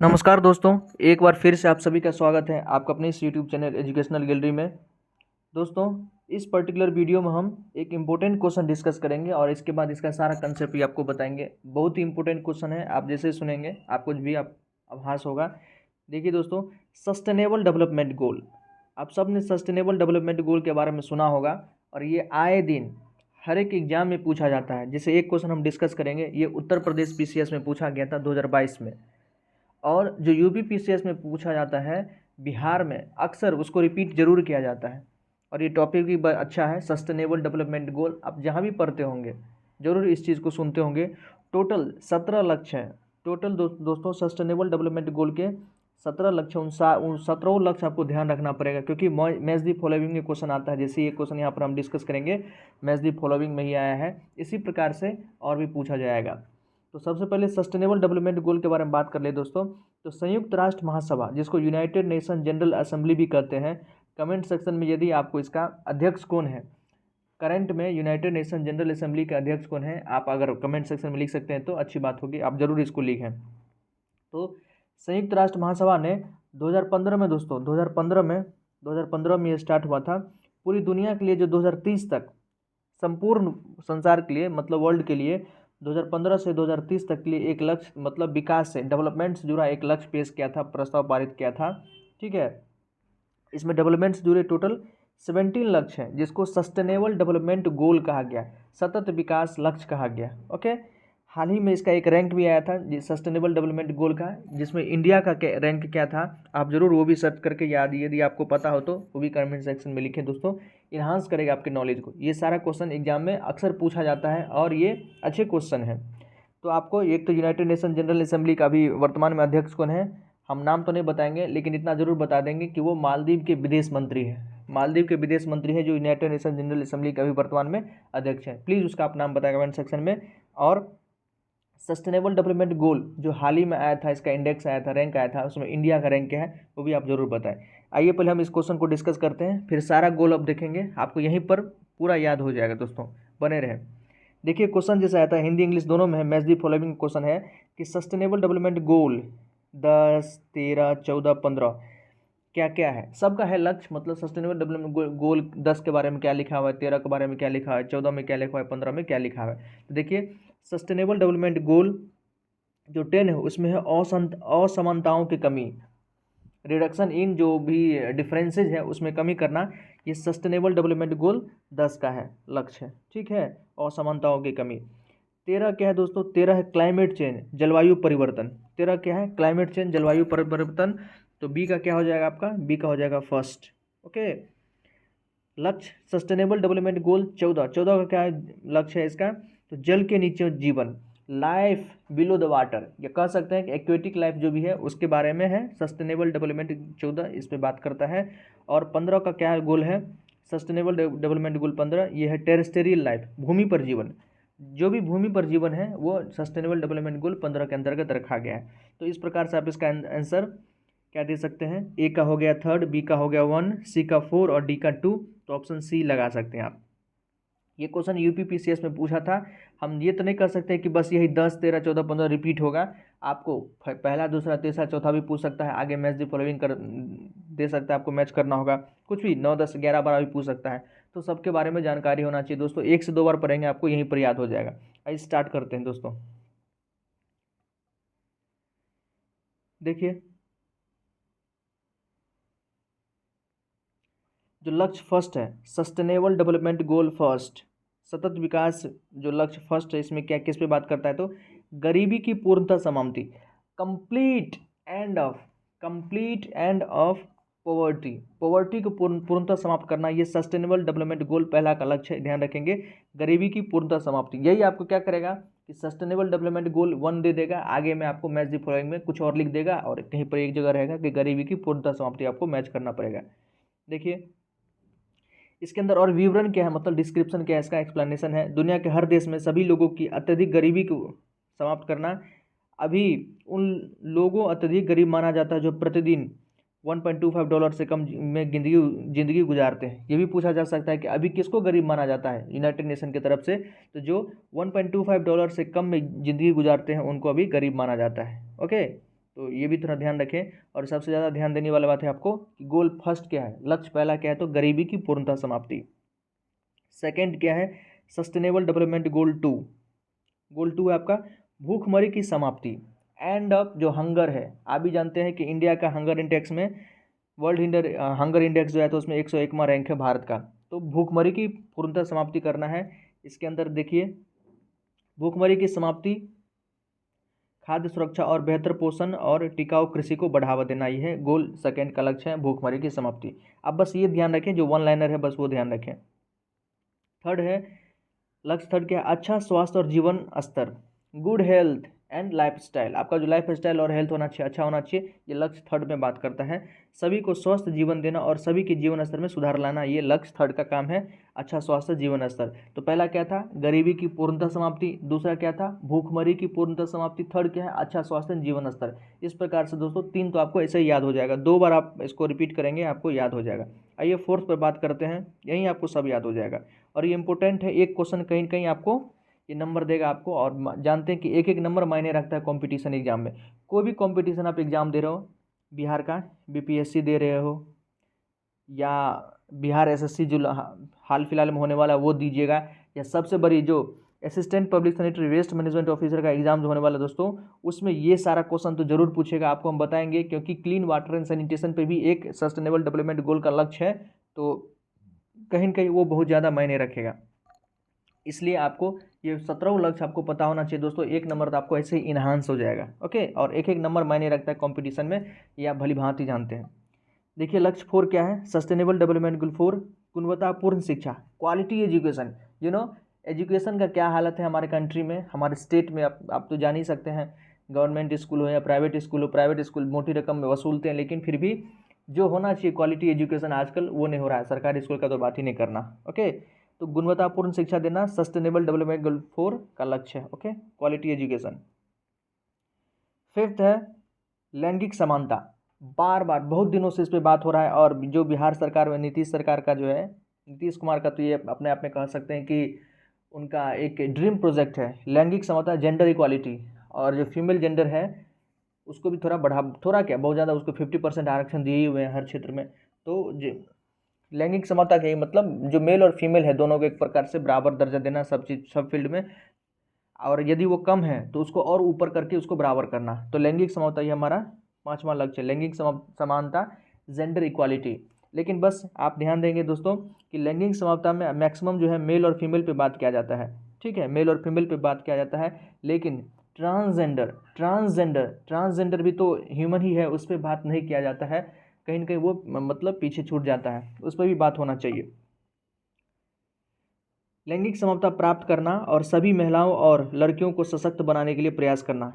नमस्कार दोस्तों, एक बार फिर से आप सभी का स्वागत है आपका अपने इस यूट्यूब चैनल एजुकेशनल गैलरी में। दोस्तों, इस पर्टिकुलर वीडियो में हम एक इम्पोर्टेंट क्वेश्चन डिस्कस करेंगे और इसके बाद इसका सारा कंसेप्ट भी आपको बताएंगे। बहुत ही इंपॉर्टेंट क्वेश्चन है, आप जैसे सुनेंगे आपको भी आप आभास होगा। देखिए दोस्तों, सस्टेनेबल डेवलपमेंट गोल, आप सब ने सस्टेनेबल डेवलपमेंट गोल के बारे में सुना होगा और ये आए दिन हर एक एग्जाम में पूछा जाता है। जैसे एक क्वेश्चन हम डिस्कस करेंगे, ये उत्तर प्रदेश PCS में पूछा गया था 2022 में, और जो UP PCS में पूछा जाता है बिहार में, अक्सर उसको रिपीट जरूर किया जाता है। और ये टॉपिक भी अच्छा है, सस्टेनेबल डेवलपमेंट गोल। आप जहाँ भी पढ़ते होंगे जरूर इस चीज़ को सुनते होंगे। टोटल 17 लक्ष्य हैं। टोटल दोस्तों सस्टेनेबल डेवलपमेंट गोल के 17 लक्ष्य, उन 17 लक्ष्य आपको ध्यान रखना पड़ेगा, क्योंकि मैच दी फॉलोइंग में क्वेश्चन आता है। जैसे ये क्वेश्चन यहाँ पर हम डिस्कस करेंगे, मैच दी फॉलोइंग में ही आया है। इसी प्रकार से और भी पूछा जाएगा। तो सबसे पहले सस्टेनेबल डेवलपमेंट गोल के बारे में बात कर ले दोस्तों। तो संयुक्त राष्ट्र महासभा, जिसको यूनाइटेड नेशन जनरल असेंबली भी कहते हैं, कमेंट सेक्शन में यदि आपको इसका अध्यक्ष कौन है, करंट में यूनाइटेड नेशन जनरल असेंबली का अध्यक्ष कौन है, आप अगर कमेंट सेक्शन में लिख सकते हैं तो अच्छी बात होगी, आप जरूर इसको लिखें। तो संयुक्त राष्ट्र महासभा ने 2015 में दोस्तों 2015 में ये स्टार्ट हुआ था। पूरी दुनिया के लिए जो 2030 तक, संपूर्ण संसार के लिए, मतलब वर्ल्ड के लिए 2015 से 2030 तक के लिए एक लक्ष्य, मतलब विकास से, डेवलपमेंट से जुड़ा एक लक्ष्य पेश किया था, प्रस्ताव पारित किया था। ठीक है, इसमें डेवलपमेंट से जुड़े टोटल 17 लक्ष्य हैं, जिसको सस्टेनेबल डेवलपमेंट गोल कहा गया, सतत विकास लक्ष्य कहा गया। ओके, हाल ही में इसका एक रैंक भी आया था सस्टेनेबल डेवलपमेंट गोल का, जिसमें इंडिया का रैंक क्या था, आप जरूर वो भी सर्च करके याद, यदि आपको पता हो तो वो भी कमेंट सेक्शन में लिखें दोस्तों। इन्हांस करेगा आपके नॉलेज को। ये सारा क्वेश्चन एग्जाम में अक्सर पूछा जाता है और ये अच्छे क्वेश्चन हैं। तो आपको एक तो यूनाइटेड नेशन जनरल असेंबली का भी वर्तमान में अध्यक्ष कौन है, हम नाम तो नहीं बताएंगे, लेकिन इतना जरूर बता देंगे कि वो मालदीव के विदेश मंत्री है। मालदीव के विदेश मंत्री है जो यूनाइटेड नेशन जनरल असेंबली का भी वर्तमान में अध्यक्ष है। प्लीज़ उसका आप नाम बताएं कमेंट सेक्शन में। और सस्टेनेबल डेवलपमेंट गोल जो हाल ही में आया था, इसका इंडेक्स आया था, रैंक आया था, उसमें इंडिया का रैंक क्या है वो भी आप जरूर बताएं। आइए पहले हम इस क्वेश्चन को डिस्कस करते हैं, फिर सारा गोल अब देखेंगे, आपको यहीं पर पूरा याद हो जाएगा दोस्तों, बने रहें। देखिए क्वेश्चन जैसा आया था, हिंदी इंग्लिश दोनों में है। मैच दी फॉलोइंग क्वेश्चन है कि सस्टेनेबल डेवलपमेंट गोल 10, 13, 14, 15 क्या क्या है, सबका है लक्ष्य। मतलब सस्टेनेबल डेवलपमेंट गोल 10 के बारे में क्या लिखा हुआ है, 13 के बारे में क्या लिखा है, 14 में क्या लिखा हुआ है, 15 में क्या लिखा हुआ है। तो देखिए सस्टेनेबल डेवलपमेंट गोल जो 10 है उसमें है असमानताओं की कमी, रिडक्शन इन जो भी डिफरेंसेज है उसमें कमी करना। ये सस्टेनेबल डेवलपमेंट गोल 10 का है लक्ष्य है। ठीक है, असमानताओं की कमी। 13 क्या है दोस्तों, 13 है क्लाइमेट चेंज, जलवायु परिवर्तन। 13 क्या है, क्लाइमेट चेंज, जलवायु परिवर्तन। तो बी का क्या हो जाएगा आपका, बी का हो जाएगा फर्स्ट। ओके, लक्ष्य सस्टेनेबल डेवलपमेंट गोल 14 का क्या लक्ष्य है इसका, तो जल के नीचे जीवन, लाइफ बिलो द वाटर, या कह सकते हैं कि एक्वेटिक लाइफ जो भी है उसके बारे में है। सस्टेनेबल डेवलपमेंट 14 इस पे बात करता है। और 15 का क्या गोल है, सस्टेनेबल डेवलपमेंट गोल 15 ये है टेरेस्टेरियल लाइफ, भूमि पर जीवन, जो भी भूमि पर जीवन है वो सस्टेनेबल डेवलपमेंट गोल 15 के अंतर्गत रखा गया है। तो इस प्रकार से आप इसका आंसर क्या दे सकते हैं, ए का हो गया 3, बी का हो गया 1, सी का 4 और डी का 2। तो ऑप्शन सी लगा सकते हैं आप। ये क्वेश्चन UP PCS में पूछा था। हम ये तो नहीं कर सकते कि बस यही 10, 13, 14, 15 रिपीट होगा। आपको पहला, दूसरा, तीसरा, चौथा भी पूछ सकता है, आगे मैच दी फॉलोइंग कर दे सकता है, आपको मैच करना होगा, कुछ भी 9, 10, 11, 12 भी पूछ सकता है। तो सबके बारे में जानकारी होना चाहिए दोस्तों। 1 से 2 बार पढ़ेंगे आपको यहीं पर याद हो जाएगा। आइए स्टार्ट करते हैं दोस्तों। देखिए जो लक्ष्य फर्स्ट है, सस्टेनेबल डेवलपमेंट गोल फर्स्ट, सतत विकास जो लक्ष्य फर्स्ट है, इसमें क्या किस पे बात करता है, तो गरीबी की पूर्णतः समाप्ति, complete end of poverty, poverty को पूर्णतः समाप्त करना, ये सस्टेनेबल डेवलपमेंट गोल पहला का लक्ष्य है। ध्यान रखेंगे, गरीबी की पूर्णतः समाप्ति। यही आपको क्या करेगा कि सस्टेनेबल डेवलपमेंट गोल 1 दे देगा, आगे में आपको मैच दी फॉलोइंग में कुछ और लिख देगा, और कहीं पर एक जगह रहेगा कि गरीबी की पूर्णतः समाप्ति आपको मैच करना पड़ेगा। देखिए इसके अंदर और विवरण क्या है, मतलब डिस्क्रिप्शन क्या है, इसका एक्सप्लेनेशन है। दुनिया के हर देश में सभी लोगों की अत्यधिक गरीबी को समाप्त करना। अभी उन लोगों अत्यधिक गरीब माना जाता है जो प्रतिदिन $1.25 से कम में जिंदगी गुजारते हैं। ये भी पूछा जा सकता है कि अभी किसको गरीब माना जाता है यूनाइटेड नेशन की तरफ से, तो जो $1.25 से कम में जिंदगी गुजारते हैं उनको अभी गरीब माना जाता है। ओके, तो ये भी थोड़ा ध्यान रखें। और सबसे ज़्यादा ध्यान देने वाला बात है आपको कि गोल फर्स्ट क्या है, लक्ष्य पहला क्या है, तो गरीबी की पूर्णतः समाप्ति। सेकंड क्या है, सस्टेनेबल डेवलपमेंट गोल 2। गोल 2 है आपका भूखमरी की समाप्ति, एंड ऑफ जो हंगर है। आप भी जानते हैं कि इंडिया का हंगर इंडेक्स में, वर्ल्ड हंगर इंडेक्स जो है तो उसमें 101वां रैंक है भारत का। तो भूखमरी की पूर्णतः समाप्ति करना है। इसके अंदर देखिए, भूखमरी की समाप्ति, खाद्य सुरक्षा और बेहतर पोषण और टिकाऊ कृषि को बढ़ावा देना, ये है गोल सेकंड का लक्ष्य है, भूखमरी की समाप्ति। अब बस ये ध्यान रखें, जो वन लाइनर है बस वो ध्यान रखें। थर्ड है, लक्ष्य थर्ड क्या है, अच्छा स्वास्थ्य और जीवन स्तर, good health and life style. आपका जो लाइफ स्टाइल और हेल्थ होना चाहिए, अच्छा होना चाहिए, ये लक्ष्य थर्ड में बात करता है। सभी को स्वस्थ जीवन देना और सभी के जीवन स्तर में सुधार लाना, ये लक्ष्य थर्ड का काम है, अच्छा स्वास्थ्य जीवन स्तर। तो पहला क्या था, गरीबी की पूर्णतः समाप्ति। दूसरा क्या था, भूखमरी की पूर्णतः समाप्ति। थर्ड क्या है, अच्छा स्वास्थ्य जीवन स्तर। इस प्रकार से दोस्तों तीन तो आपको ऐसे ही याद हो जाएगा, 2 बार आप इसको रिपीट करेंगे आपको याद हो जाएगा। आइए फोर्थ पर बात करते हैं, यहीं आपको सब याद हो जाएगा। और ये इंपॉर्टेंट है, एक क्वेश्चन कहीं कहीं आपको ये नंबर देगा आपको। और जानते हैं कि एक एक नंबर मायने रखता है कंपटीशन एग्जाम में। कोई भी कंपटीशन आप एग्जाम दे रहे हो, बिहार का बीपीएससी दे रहे हो या बिहार एसएससी जो हाल फिलहाल में होने वाला है वो दीजिएगा, या सबसे बड़ी जो assistant public sanitary waste management officer का एग्जाम जो होने वाला है दोस्तों, उसमें ये सारा क्वेश्चन तो जरूर पूछेगा, आपको हम बताएंगे। क्योंकि क्लीन वाटर एंड सैनिटेशन पे भी एक सस्टेनेबल डेवलपमेंट गोल का लक्ष्य है, तो कहीं न कहीं वो बहुत ज़्यादा मायने रखेगा। इसलिए आपको ये 17 लक्ष्य आपको पता होना चाहिए दोस्तों। एक नंबर तो आपको ऐसे ही इन्हांस हो जाएगा, ओके। और एक एक नंबर मायने रखता है कंपटीशन में, ये आप भली भांति जानते हैं। देखिए लक्ष्य 4 क्या है, सस्टेनेबल डेवलपमेंट गोल 4, गुणवत्तापूर्ण शिक्षा, क्वालिटी एजुकेशन। एजुकेशन का क्या हालत है हमारे कंट्री में, हमारे स्टेट में। आप तो जान ही सकते हैं, गवर्नमेंट स्कूल हो या प्राइवेट स्कूल हो, प्राइवेट स्कूल मोटी रकम में वसूलते हैं, लेकिन फिर भी जो होना चाहिए क्वालिटी एजुकेशन आजकल वो नहीं हो रहा है। सरकारी स्कूल का तो बात ही नहीं करना, ओके। तो गुणवत्तापूर्ण शिक्षा देना सस्टेनेबल डेवलपमेंट गोल 4 का लक्ष्य है, ओके, क्वालिटी एजुकेशन। फिफ्थ है लैंगिक समानता। बार बार बहुत दिनों से इस पे बात हो रहा है, और जो बिहार सरकार में नीतीश सरकार का जो है, नीतीश कुमार का, तो ये अपने आप में कह सकते हैं कि उनका एक ड्रीम प्रोजेक्ट है लैंगिक समानता, जेंडर इक्वालिटी। और जो फीमेल जेंडर है उसको भी थोड़ा क्या बहुत ज़्यादा उसको 50% आरक्षण दिए हुए हैं हर क्षेत्र में। तो लैंगिक समानता के मतलब जो मेल और फीमेल है दोनों को एक प्रकार से बराबर दर्जा देना सब चीज़ सब फील्ड में, और यदि वो कम है तो उसको और ऊपर करके उसको बराबर करना। तो लैंगिक समानता ये हमारा 5वां लक्ष्य है, लैंगिक समानता, जेंडर इक्वालिटी। लेकिन बस आप ध्यान देंगे दोस्तों कि लैंगिक समानता में मैक्सिमम जो है मेल और फीमेल पे बात किया जाता है, ठीक है, मेल और फीमेल पे बात किया जाता है। लेकिन ट्रांसजेंडर भी तो ह्यूमन ही है, उस पर बात नहीं किया जाता है, कहीं ना कहीं वो मतलब पीछे छूट जाता है, उस पर भी बात होना चाहिए। लैंगिक समानता प्राप्त करना और सभी महिलाओं और लड़कियों को सशक्त बनाने के लिए प्रयास करना।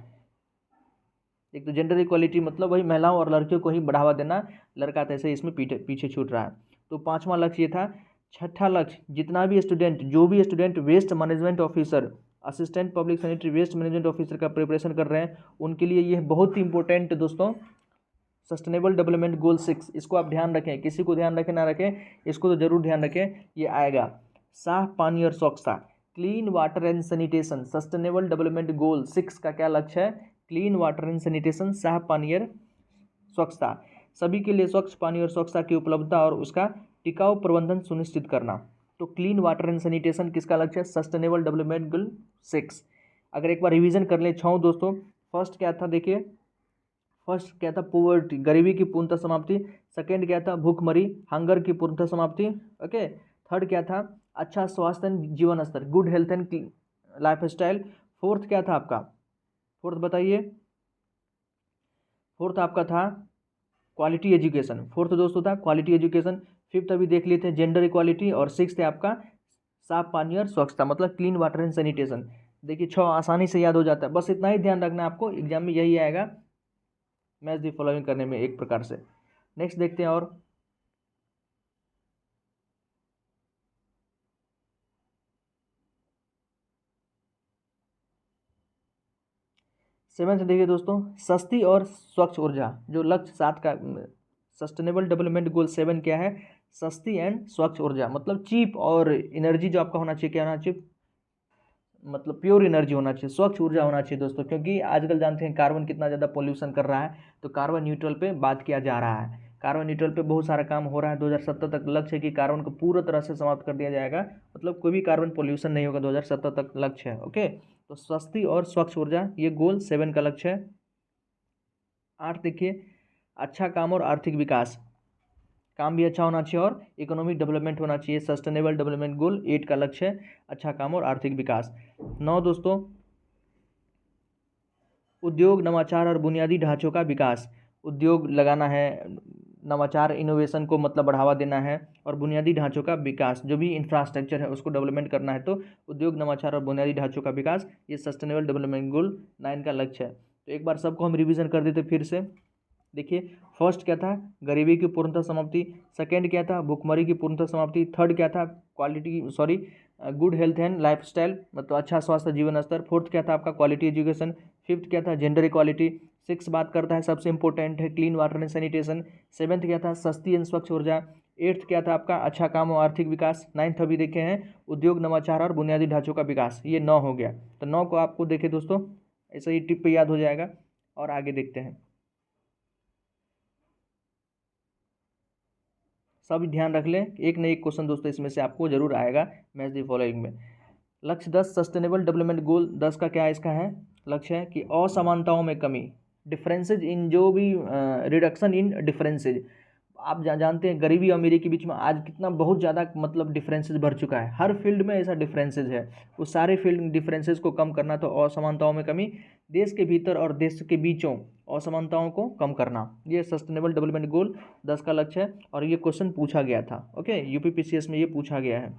एक तो जेंडर इक्वालिटी मतलब वही महिलाओं और लड़कियों को ही बढ़ावा देना, लड़का तो ऐसे ही इसमें पीछे छूट रहा है। तो 5वां लक्ष्य ये था। छठा लक्ष्य, जितना भी student waste management officer, assistant public sanitary waste management officer का प्रिपरेशन कर रहे हैं, उनके लिए ये बहुत ही इंपॉर्टेंट दोस्तों, सस्टेनेबल डेवलपमेंट गोल 6। इसको आप ध्यान रखें, किसी को ध्यान रखें ना रखें, इसको तो जरूर ध्यान रखें, ये आएगा। साफ पानी और स्वच्छता, clean water and sanitation, sustainable development goal 6 का क्या लक्ष्य है, क्लीन वाटर एंड सैनिटेशन, साफ पानी और स्वच्छता, सभी के लिए स्वच्छ पानी और स्वच्छता की उपलब्धता और उसका टिकाऊ प्रबंधन सुनिश्चित करना। तो क्लीन वाटर एंड सैनिटेशन किसका लक्ष्य है, सस्टेनेबल डेवलपमेंट गोल 6। अगर एक बार रिवीजन कर ले छाऊँ दोस्तों, फर्स्ट क्या था, देखिए फर्स्ट क्या था, पोवर्टी, गरीबी की पूर्णतः समाप्ति। सेकंड क्या था, भूखमरी, हंगर की पूर्णतः समाप्ति, ओके। थर्ड क्या था, अच्छा स्वास्थ्य एंड जीवन स्तर, good health and life style. Fourth क्या था आपका, फोर्थ बताइए, फोर्थ आपका था क्वालिटी एजुकेशन, फोर्थ दोस्तों था क्वालिटी एजुकेशन। फिफ्थ अभी देख लिए थे जेंडर इक्वालिटी, और सिक्स्थ है आपका साफ पानी और स्वच्छता मतलब क्लीन वाटर एंड सैनिटेशन। देखिए 6 आसानी से याद हो जाता है, बस इतना ही ध्यान रखना आपको, एग्जाम में यही आएगा, मैच दी फॉलोइंग करने में एक प्रकार से। नेक्स्ट देखते हैं, और सेवेंथ देखिए दोस्तों, सस्ती और स्वच्छ ऊर्जा, जो लक्ष्य 7 का सस्टेनेबल डेवलपमेंट गोल 7 क्या है, सस्ती एंड स्वच्छ ऊर्जा मतलब चीप और एनर्जी जो आपका होना चाहिए, क्या होना चाहिए, मतलब प्योर एनर्जी होना चाहिए, स्वच्छ ऊर्जा होना चाहिए दोस्तों, क्योंकि आजकल जानते हैं कार्बन कितना ज़्यादा पोल्यूशन कर रहा है। तो कार्बन न्यूट्रल पे बात किया जा रहा है, कार्बन न्यूट्रल पे बहुत सारा काम हो रहा है। 2070 तक लक्ष्य है कि कार्बन को पूरी तरह से समाप्त कर दिया जाएगा, मतलब कोई भी कार्बन पोल्यूशन नहीं होगा, 2070 तक लक्ष्य है। ओके, तो सस्ती और स्वच्छ ऊर्जा ये गोल 7 का लक्ष्य है। 8 देखिए, अच्छा काम और आर्थिक विकास, काम भी अच्छा होना चाहिए और इकोनॉमिक डेवलपमेंट होना चाहिए, सस्टेनेबल डेवलपमेंट गोल 8 का लक्ष्य है, अच्छा काम और आर्थिक विकास। 9 दोस्तों, उद्योग नवाचार और बुनियादी ढांचों का विकास, उद्योग लगाना है, नवाचार इनोवेशन को मतलब बढ़ावा देना है, और बुनियादी ढांचों का विकास, जो भी इंफ्रास्ट्रक्चर है उसको डेवलपमेंट करना है। तो उद्योग नवाचार और बुनियादी ढांचों का विकास, ये सस्टेनेबल डेवलपमेंट गोल 9 का लक्ष्य है। तो एक बार सबको हम रिवीजन कर देते फिर से। देखिए, फर्स्ट क्या था, गरीबी की पूर्णतः समाप्ति। सेकंड क्या था, भुखमरी की पूर्णतः समाप्ति। थर्ड क्या था, गुड हेल्थ एंड लाइफस्टाइल, मतलब अच्छा स्वास्थ्य जीवन स्तर। फोर्थ क्या था आपका, क्वालिटी एजुकेशन। फिफ्थ क्या था, जेंडर इक्वालिटी। सिक्स बात करता है सबसे इंपॉर्टेंट है clean water and sanitation. Seventh क्या था, सस्ती एंड स्वच्छ ऊर्जा। एट्थ क्या था आपका, अच्छा काम और आर्थिक विकास। नाइन्थ अभी देखे हैं, उद्योग नवाचार और बुनियादी ढांचों का विकास। ये 9 हो गया। तो 9 को आपको देखे दोस्तों ऐसे ही टिप पे याद हो जाएगा। और आगे देखते हैं, सब ध्यान रख लें, एक न एक क्वेश्चन दोस्तों इसमें से आपको जरूर आएगा मैच दी फॉलोइंग में। लक्ष्य 10, सस्टेनेबल डेवलपमेंट गोल 10 का क्या है, इसका है लक्ष्य है कि असमानताओं में कमी, डिफरेंसेज इन, जो भी रिडक्शन इन डिफरेंसेज। आप जानते हैं गरीबी और अमीरी के बीच में आज कितना बहुत ज़्यादा मतलब डिफरेंसेज बढ़ चुका है, हर फील्ड में ऐसा डिफरेंसेज है। उस सारे फील्ड डिफरेंसेज को कम करना, तो असमानताओं में कमी, देश के भीतर और देश के बीचों असमानताओं को कम करना, ये सस्टेनेबल डेवलपमेंट गोल 10 का लक्ष्य है। और ये क्वेश्चन पूछा गया था, ओके, यूपीपीसीएस में ये पूछा गया है।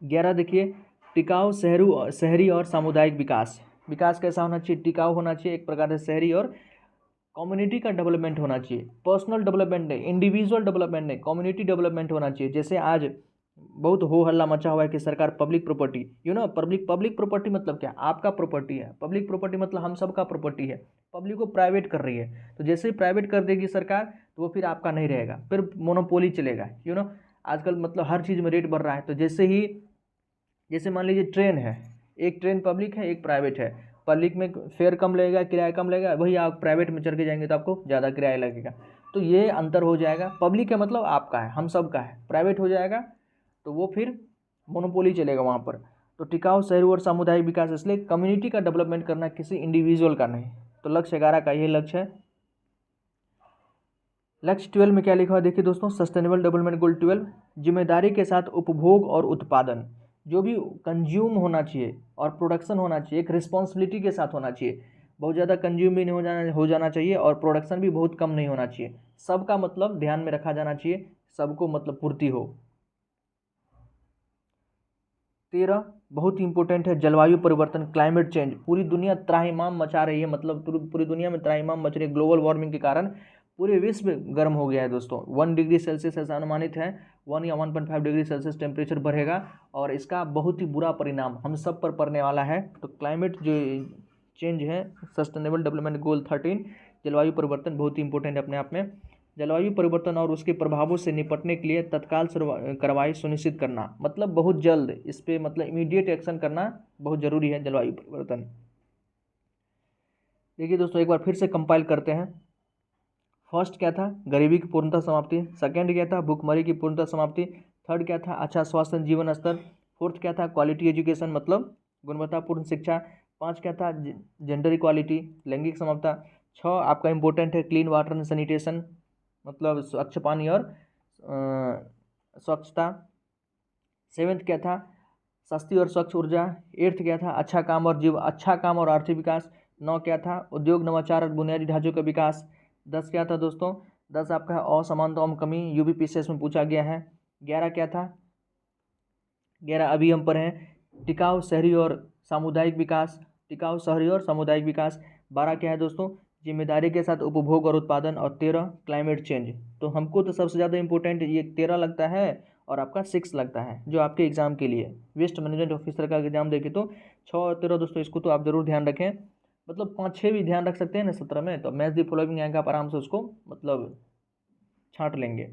11 देखिए, टिकाऊ शहरी और सामुदायिक विकास। विकास कैसा होना चाहिए, टिकाऊ होना चाहिए, एक प्रकार से शहरी और कम्युनिटी का डेवलपमेंट होना चाहिए। पर्सनल डेवलपमेंट नहीं, इंडिविजुअल डेवलपमेंट नहीं, कम्युनिटी डेवलपमेंट होना चाहिए। जैसे आज बहुत हो हल्ला मचा हुआ है कि सरकार पब्लिक प्रॉपर्टी, पब्लिक प्रॉपर्टी मतलब क्या, आपका प्रॉपर्टी है, पब्लिक प्रॉपर्टी मतलब हम सब का प्रॉपर्टी है, पब्लिक को प्राइवेट कर रही है। तो जैसे ही प्राइवेट कर देगी सरकार, तो वो फिर आपका नहीं रहेगा, फिर मोनोपोली चलेगा। आजकल मतलब हर चीज़ में रेट बढ़ रहा है। तो जैसे मान लीजिए ट्रेन है, एक ट्रेन पब्लिक है, एक प्राइवेट है। पब्लिक में फेयर कम लगेगा, किराया कम लगेगा, वही आप प्राइवेट में चढ़ के जाएंगे तो आपको ज़्यादा किराया लगेगा। तो ये अंतर हो जाएगा, पब्लिक का मतलब आपका है, हम सब का है, प्राइवेट हो जाएगा तो वो फिर मोनोपोली चलेगा वहाँ पर। तो टिकाऊ शहरी और सामुदायिक विकास, इसलिए कम्युनिटी का डेवलपमेंट करना, किसी इंडिविजुअल का नहीं। तो लक्ष्य 11 का यही लक्ष्य है। लक्ष्य 12 में क्या लिखा हुआ है देखिए दोस्तों, सस्टेनेबल डेवलपमेंट गोल 12, जिम्मेदारी के साथ उपभोग और उत्पादन, जो भी कंज्यूम होना चाहिए और प्रोडक्शन होना चाहिए, एक रिस्पॉन्सिबिलिटी के साथ होना चाहिए। बहुत ज़्यादा कंज्यूम भी नहीं हो जाना चाहिए और प्रोडक्शन भी बहुत कम नहीं होना चाहिए। सबका मतलब ध्यान में रखा जाना चाहिए, सबको मतलब पूर्ति हो। 13 बहुत ही इंपॉर्टेंट है, जलवायु परिवर्तन, क्लाइमेट चेंज। पूरी दुनिया त्राहिमाम मचा रही है, मतलब पूरी दुनिया में त्राहिमाम मच रही है, ग्लोबल वार्मिंग के कारण पूरे विश्व गर्म हो गया है दोस्तों। 1 डिग्री सेल्सियस ऐसा अनुमानित है, 1 या 1.5 डिग्री सेल्सियस टेम्परेचर बढ़ेगा, और इसका बहुत ही बुरा परिणाम हम सब पर पड़ने वाला है। तो क्लाइमेट जो चेंज है, सस्टेनेबल डेवलपमेंट गोल 13, जलवायु परिवर्तन बहुत ही इंपॉर्टेंट है अपने आप में। जलवायु परिवर्तन और उसके प्रभावों से निपटने के लिए तत्काल कार्रवाई सुनिश्चित करना, मतलब बहुत जल्द इस पे मतलब इमीडिएट एक्शन करना बहुत जरूरी है, जलवायु परिवर्तन। देखिए दोस्तों, एक बार फिर से कंपाइल करते हैं। फर्स्ट क्या था, गरीबी की पूर्णतः समाप्ति। सेकंड क्या था, भुखमरी की पूर्णतः समाप्ति। थर्ड क्या था, अच्छा स्वास्थ्य जीवन स्तर। फोर्थ क्या था, क्वालिटी एजुकेशन, मतलब गुणवत्तापूर्ण शिक्षा। 5 क्या था, जेंडर इक्वालिटी, लैंगिक समानता। 6 आपका इंपॉर्टेंट है, क्लीन वाटर एंड सैनिटेशन, मतलब स्वच्छ पानी और स्वच्छता। 7th क्या था, सस्ती और स्वच्छ ऊर्जा। 8th क्या था, अच्छा काम और आर्थिक विकास। 9 क्या था, उद्योग नवाचार और बुनियादी ढांचों का विकास। 10 क्या था दोस्तों, 10 आपका है असमानताओं में कमी, यूपीपीसीएस में पूछा गया है। 11 क्या था, 11 अभी हम पर हैं, टिकाऊ शहरी और सामुदायिक विकास, टिकाऊ शहरी और सामुदायिक विकास। 12 क्या है दोस्तों, जिम्मेदारी के साथ उपभोग और उत्पादन, और 13 क्लाइमेट चेंज। तो हमको तो सबसे ज़्यादा इंपॉर्टेंट ये 13 लगता है, और आपका 6 लगता है जो आपके एग्जाम के लिए वेस्ट मैनेजमेंट ऑफिसर का एग्जाम देखे तो 6 और 13 दोस्तों, इसको तो आप जरूर ध्यान रखें। मतलब 5-6 भी ध्यान रख सकते हैं ना 17 में, तो मैच दी फॉलोइंग आएगा, आप आराम से उसको मतलब छांट लेंगे।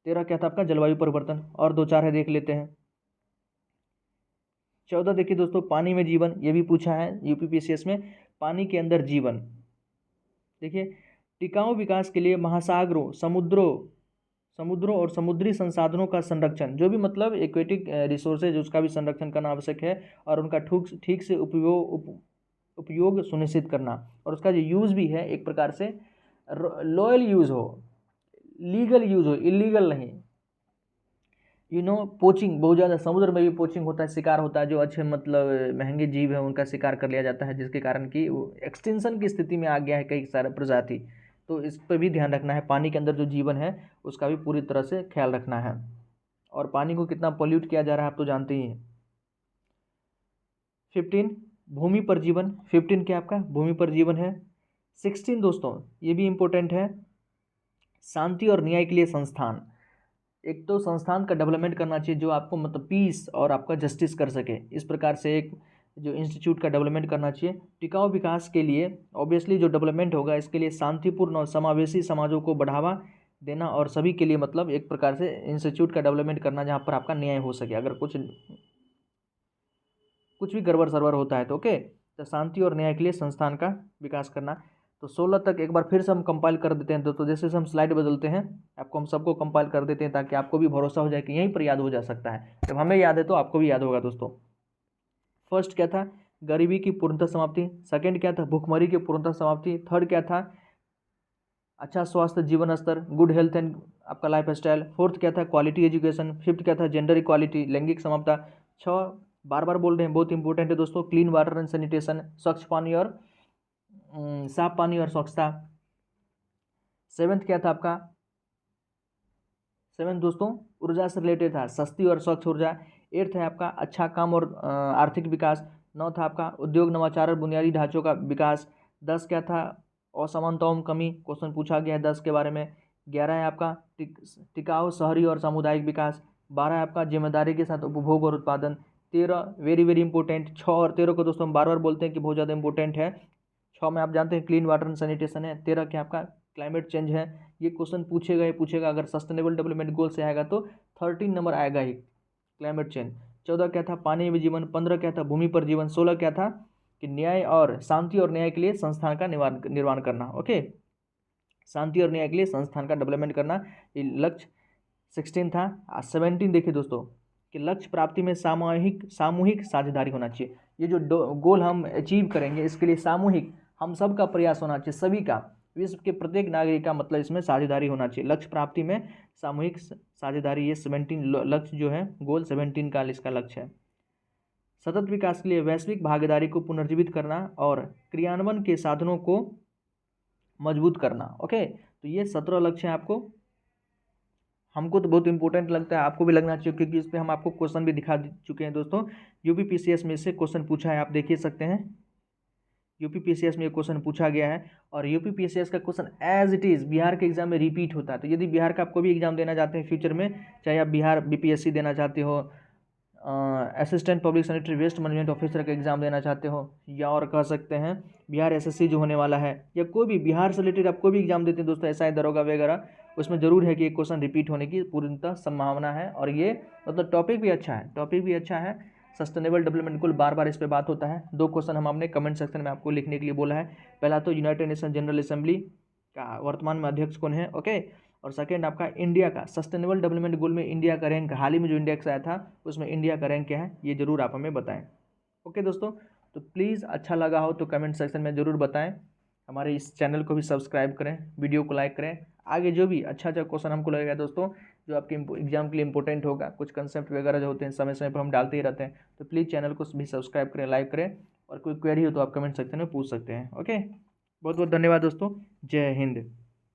13 क्या था आपका, जलवायु परिवर्तन, और 2-4 है देख लेते हैं। 14 देखिए दोस्तों, पानी में जीवन, ये भी पूछा है यूपीपीसीएस में, पानी के अंदर जीवन। देखिए, टिकाऊ विकास के लिए महासागरों, समुद्रों और समुद्री संसाधनों का संरक्षण, जो भी मतलब एक्वेटिक रिसोर्सेज, उसका भी संरक्षण करना आवश्यक है, और उनका ठीक से उपयोग सुनिश्चित करना, और उसका जो यूज़ भी है एक प्रकार से लॉयल यूज़ हो, लीगल यूज़ हो, इलीगल नहीं। पोचिंग, बहुत ज़्यादा समुद्र में भी पोचिंग होता है, शिकार होता है, जो अच्छे मतलब महंगे जीव हैं उनका शिकार कर लिया जाता है, जिसके कारण कि वो एक्सटिंक्शन की स्थिति में आ गया है कई सारे प्रजाति। तो इस पर भी ध्यान रखना है, पानी के अंदर जो जीवन है उसका भी पूरी तरह से ख्याल रखना है। और पानी को कितना पोल्यूट किया जा रहा है आप तो जानते ही हैं। 15 भूमि पर जीवन, 15 क्या आपका भूमि पर जीवन है। 16 दोस्तों, ये भी इम्पोर्टेंट है, शांति और न्याय के लिए संस्थान। एक तो संस्थान का डेवलपमेंट करना चाहिए जो आपको मतलब पीस और आपका जस्टिस कर सके, इस प्रकार से एक जो इंस्टीट्यूट का डेवलपमेंट करना चाहिए। टिकाऊ विकास के लिए ऑब्वियसली जो डेवलपमेंट होगा इसके लिए शांतिपूर्ण और समावेशी समाजों को बढ़ावा देना, और सभी के लिए मतलब एक प्रकार से इंस्टीट्यूट का डेवलपमेंट करना जहाँ पर आपका न्याय हो सके। अगर कुछ भी गड़बड़ सरबर होता है तो ओके, तो शांति और न्याय के लिए संस्थान का विकास करना। तो 16 तक एक बार फिर से हम कंपाइल कर देते हैं दोस्तों, जैसे हम स्लाइड बदलते हैं आपको हम सबको कंपाइल कर देते हैं ताकि आपको भी भरोसा हो जाए कि यहीं पर याद हो जा सकता है। जब हमें याद है तो आपको भी याद होगा दोस्तों। फर्स्ट क्या था, गरीबी की पूर्णतः समाप्ति। सेकंड क्या था, भूखमरी की पूर्णतः समाप्ति। थर्ड क्या था, अच्छा स्वास्थ्य जीवन स्तर, गुड हेल्थ एंड आपका लाइफ स्टाइल। फोर्थ क्या था, क्वालिटी एजुकेशन। फिफ्थ क्या था, जेंडर इक्वालिटी, लैंगिक समानता। 6 बार बार बोल रहे हैं, बहुत इंपॉर्टेंट है दोस्तों, क्लीन वाटर एंड सैनिटेशन, स्वच्छ पानी और साफ पानी और स्वच्छता। 7th क्या था आपका, 7th दोस्तों ऊर्जा से रिलेटेड था, सस्ती और स्वच्छ ऊर्जा। 8th है आपका अच्छा काम और आर्थिक विकास। 9th था आपका उद्योग नवाचार और बुनियादी ढांचों का विकास। 10 क्या था, असमानताओं में कमी, क्वेश्चन पूछा गया है 10 के बारे में। 11 है आपका टिकाऊ शहरी और सामुदायिक विकास। 12 है आपका जिम्मेदारी के साथ उपभोग और उत्पादन। 13 वेरी वेरी इंपॉर्टेंट, 6 और 13 को दोस्तों हम बार बार बोलते हैं कि बहुत ज़्यादा इंपॉर्टेंट है। 6 में आप जानते हैं क्लीन वाटर एंड सैनिटेशन है। 13 क्या आपका क्लाइमेट चेंज है। ये क्वेश्चन पूछेगा अगर सस्टेनेबल डेवलपमेंट गोल से आएगा तो 13 नंबर आएगा ही, क्लाइमेट चेंज। 14 क्या था, पानी में जीवन। 15 क्या था, भूमि पर जीवन। 16 क्या था कि न्याय और शांति और न्याय के लिए संस्थान का निर्माण करना। ओके, शांति और न्याय के लिए संस्थान का डेवलपमेंट करना, ये लक्ष्य 16 था। 17 देखिए दोस्तों कि लक्ष्य प्राप्ति में सामूहिक साझेदारी होना चाहिए। ये जो गोल हम अचीव करेंगे इसके लिए सामूहिक हम सब का प्रयास होना चाहिए, सभी का, विश्व के प्रत्येक नागरिक का मतलब इसमें साझेदारी होना चाहिए। लक्ष्य प्राप्ति में सामूहिक साझेदारी, ये 17 लक्ष्य जो है, गोल 17 का इसका लक्ष्य है। सतत विकास के लिए वैश्विक भागीदारी को पुनर्जीवित करना और क्रियान्वयन के साधनों को मजबूत करना। ओके, तो ये 17 लक्ष्य हैं आपको, हमको तो बहुत इंपॉर्टेंट लगता है, आपको भी लगना चाहिए क्योंकि इस पर हम आपको क्वेश्चन भी दिखा चुके हैं दोस्तों। यूपीपीसीएस में से क्वेश्चन पूछा है, आप देख ही सकते हैं, यूपीपीसीएस में ये क्वेश्चन पूछा गया है। और यूपीपीसीएस का question as it is Bihar के एग्जाम में रिपीट होता है। तो यदि बिहार का आपको भी एग्जाम देना चाहते हैं फ्यूचर में, चाहे आप बिहार बीपीएससी देना चाहते हो, assistant public sanitary waste management officer का एग्जाम देना चाहते हो, या और कह सकते हैं बिहार एसएससी जो होने वाला है, या कोई भी बिहार से रिलेटेड आप कोई भी एग्जाम देते हैं दोस्तों, एसआई दरोगा वगैरह, उसमें ज़रूर है कि एक क्वेश्चन रिपीट होने की पूर्णतः संभावना है। और ये मतलब टॉपिक भी अच्छा है, सस्टेनेबल डेवलपमेंट गोल, बार बार इस पर बात होता है। 2 क्वेश्चन हम आपने कमेंट सेक्शन में आपको लिखने के लिए बोला है। पहला तो यूनाइटेड नेशन जनरल असेंबली का वर्तमान में अध्यक्ष कौन है, ओके। और सेकेंड आपका इंडिया का सस्टेनेबल डेवलपमेंट गोल में इंडिया का रैंक, हाल ही में जो इंडेक्स आया था उसमें इंडिया का रैंक क्या है, ये जरूर आप हमें बताएं। ओके दोस्तों, तो प्लीज़ अच्छा लगा हो तो कमेंट सेक्शन में ज़रूर बताएं। हमारे इस चैनल को भी सब्सक्राइब करें, वीडियो को लाइक करें। आगे जो भी अच्छा क्वेश्चन हमको लगेगा दोस्तों जो आपके एग्जाम के लिए इंपॉर्टेंट होगा, कुछ कंसेप्ट वगैरह जो होते हैं समय समय पर हम डालते ही रहते हैं, तो प्लीज़ चैनल को भी सब्सक्राइब करें, लाइक करें, और कोई क्वेरी हो तो आप कमेंट सेक्शन में पूछ सकते हैं। ओके, बहुत बहुत धन्यवाद दोस्तों, जय हिंद।